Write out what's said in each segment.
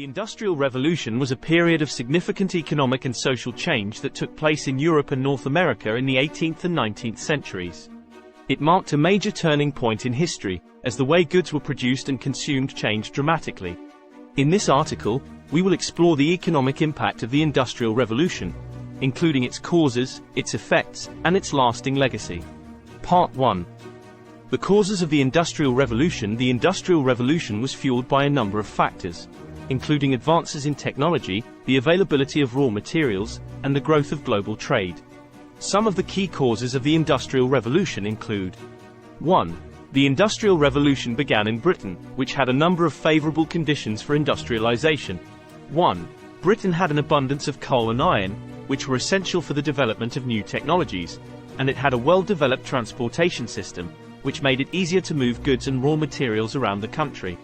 The Industrial Revolution was a period of significant economic and social change that took place in Europe and North America in the 18th and 19th centuries. It marked a major turning point in history, as the way goods were produced and consumed changed dramatically. In this article, we will explore the economic impact of the Industrial Revolution, including its causes, its effects, and its lasting legacy. Part 1. The causes of the Industrial Revolution. The Industrial Revolution was fueled by a number of factors, including advances in technology, the availability of raw materials, and the growth of global trade. Some of the key causes of the Industrial Revolution include: 1. The Industrial Revolution began in Britain, which had a number of favorable conditions for industrialization. 1. Britain had an abundance of coal and iron, which were essential for the development of new technologies, and it had a well-developed transportation system, which made it easier to move goods and raw materials around the country.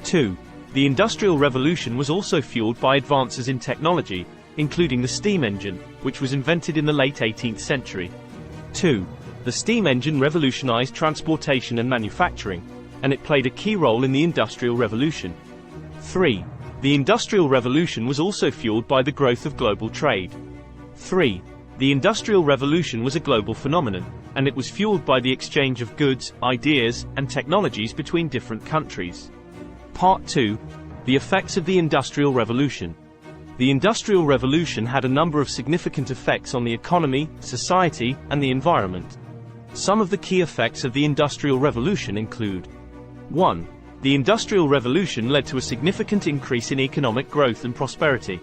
2. The Industrial Revolution was also fueled by advances in technology, including the steam engine, which was invented in the late 18th century. 2. The steam engine revolutionized transportation and manufacturing, and it played a key role in the Industrial Revolution. 3. The Industrial Revolution was also fueled by the growth of global trade. 3. The Industrial Revolution was a global phenomenon, and it was fueled by the exchange of goods, ideas, and technologies between different countries. Part 2. The effects of the Industrial Revolution. The Industrial Revolution had a number of significant effects on the economy, society, and the environment. Some of the key effects of the Industrial Revolution include: 1. The Industrial Revolution led to a significant increase in economic growth and prosperity.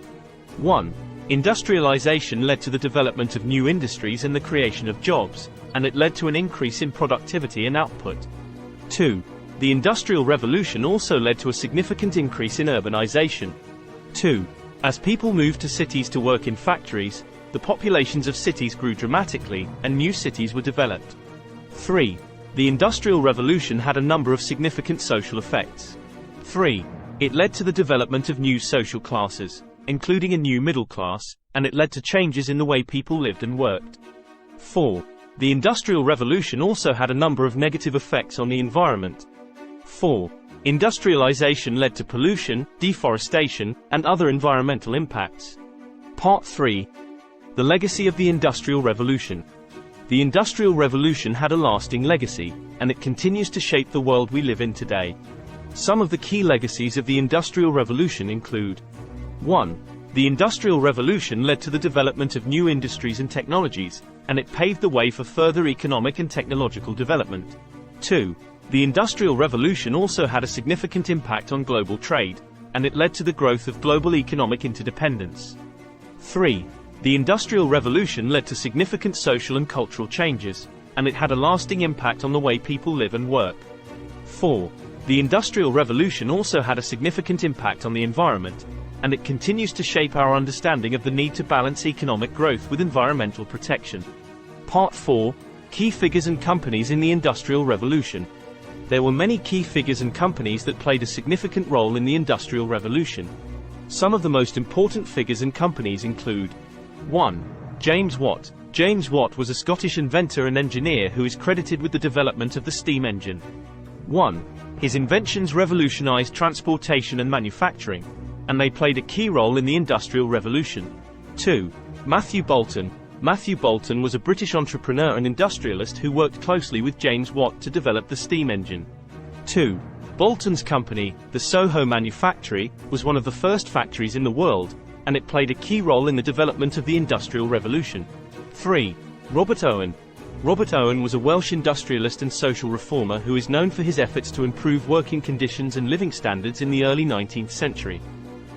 1. Industrialization led to the development of new industries and the creation of jobs, and it led to an increase in productivity and output. 2. The Industrial Revolution also led to a significant increase in urbanization. 2. As people moved to cities to work in factories, the populations of cities grew dramatically, and new cities were developed. 3. The Industrial Revolution had a number of significant social effects. 3. It led to the development of new social classes, including a new middle class, and it led to changes in the way people lived and worked. 4. The Industrial Revolution also had a number of negative effects on the environment. 4. Industrialization led to pollution, deforestation, and other environmental impacts. Part 3. The legacy of the Industrial Revolution. The Industrial Revolution had a lasting legacy, and it continues to shape the world we live in today. Some of the key legacies of the Industrial Revolution include: 1. The Industrial Revolution led to the development of new industries and technologies, and it paved the way for further economic and technological development. 2. The Industrial Revolution also had a significant impact on global trade, and it led to the growth of global economic interdependence. 3. The Industrial Revolution led to significant social and cultural changes, and it had a lasting impact on the way people live and work. 4. The Industrial Revolution also had a significant impact on the environment, and it continues to shape our understanding of the need to balance economic growth with environmental protection. Part 4. Key figures and companies in the Industrial Revolution. There were many key figures and companies that played a significant role in the Industrial Revolution. Some of the most important figures and companies include: 1. James Watt. James Watt was a Scottish inventor and engineer who is credited with the development of the steam engine. 1. His inventions revolutionized transportation and manufacturing, and they played a key role in the Industrial Revolution. 2. Matthew Boulton. Matthew Boulton was a British entrepreneur and industrialist who worked closely with James Watt to develop the steam engine. 2. Boulton's company, the Soho Manufactory, was one of the first factories in the world, and it played a key role in the development of the Industrial Revolution. 3. Robert Owen. Robert Owen was a Welsh industrialist and social reformer who is known for his efforts to improve working conditions and living standards in the early 19th century.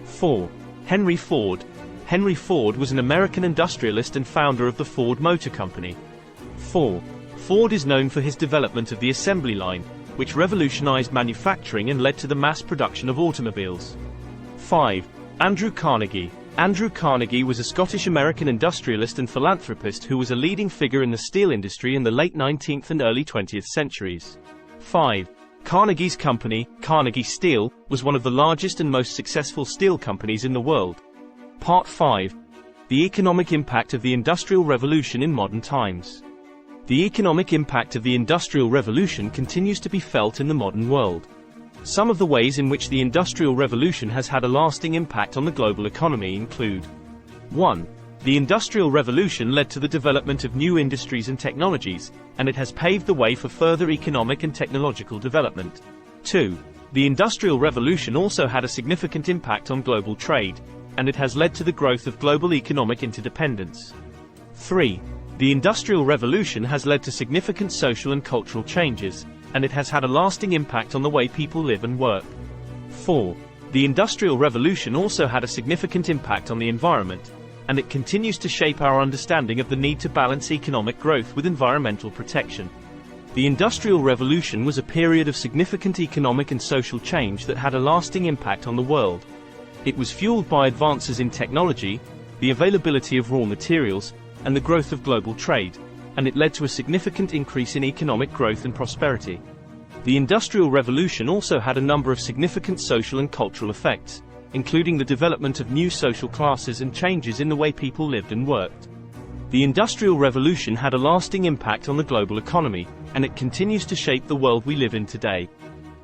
4. Henry Ford. Henry Ford was an American industrialist and founder of the Ford Motor Company. 4. Ford is known for his development of the assembly line, which revolutionized manufacturing and led to the mass production of automobiles. 5. Andrew Carnegie. Andrew Carnegie was a Scottish-American industrialist and philanthropist who was a leading figure in the steel industry in the late 19th and early 20th centuries. 5. Carnegie's company, Carnegie Steel, was one of the largest and most successful steel companies in the world. Part 5. The economic impact of the Industrial Revolution in modern times. The economic impact of the Industrial Revolution continues to be felt in the modern world. Some of the ways in which the Industrial Revolution has had a lasting impact on the global economy include: 1. The Industrial Revolution led to the development of new industries and technologies, and it has paved the way for further economic and technological development. 2. The Industrial Revolution also had a significant impact on global trade, and it has led to the growth of global economic interdependence. 3. The Industrial Revolution has led to significant social and cultural changes, and it has had a lasting impact on the way people live and work. 4. The Industrial Revolution also had a significant impact on the environment, and it continues to shape our understanding of the need to balance economic growth with environmental protection. The Industrial Revolution was a period of significant economic and social change that had a lasting impact on the world. It was fueled by advances in technology, the availability of raw materials, and the growth of global trade, and it led to a significant increase in economic growth and prosperity. The Industrial Revolution also had a number of significant social and cultural effects, including the development of new social classes and changes in the way people lived and worked. The Industrial Revolution had a lasting impact on the global economy, and it continues to shape the world we live in today.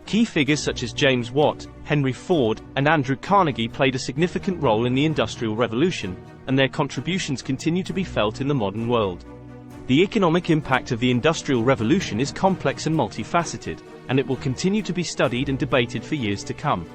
Key figures such as James Watt, Henry Ford, and Andrew Carnegie played a significant role in the Industrial Revolution, and their contributions continue to be felt in the modern world. The economic impact of the Industrial Revolution is complex and multifaceted, and it will continue to be studied and debated for years to come.